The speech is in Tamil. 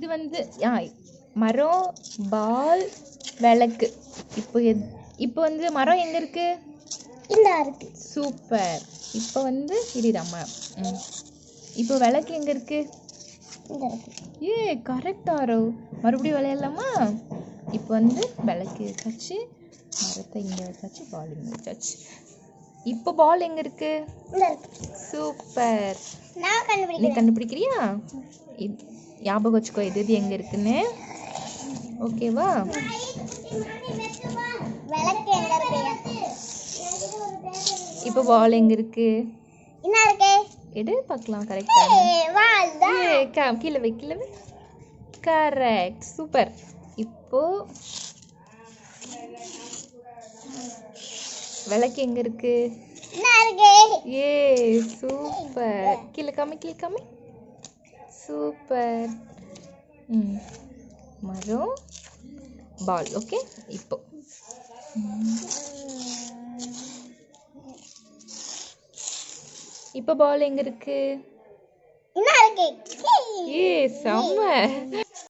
இது வந்து மரம், பால், விளக்கு. இப்போ வந்து மரம் எங்கே இருக்கு? இருக்கு. சூப்பர். இப்போ வந்து இதுதாம்மா. இப்போ விளக்கு எங்கே இருக்கு? கரெக்டா ஆரவ். மறுபடியும் விளையாடலாமா? இப்போ வந்து விளக்கு வச்சாச்சு, மரத்தை இங்கே வச்சாச்சு, பால் இங்கே வச்சாச்சு. இப்போ பால் எங்கே இருக்கு? சூப்பர். நீ கண்டுபிடிக்கிறியா? ஞாபகம் வச்சுக்கோ எது எது எங்கே இருக்குன்னு. ஓகேவா? இப்போ பால் எங்கே இருக்கு? எடு பார்க்கலாம். கரெக்டா? கீழே வை. கரெக்ட். சூப்பர். இப்போ விளக்கு எங்க இருக்கு? சூப்பர். கீழே காமி. சூப்பர். மரம், பால். ஓகே. இப்போ பால் எங்க இருக்கு? செம்ம.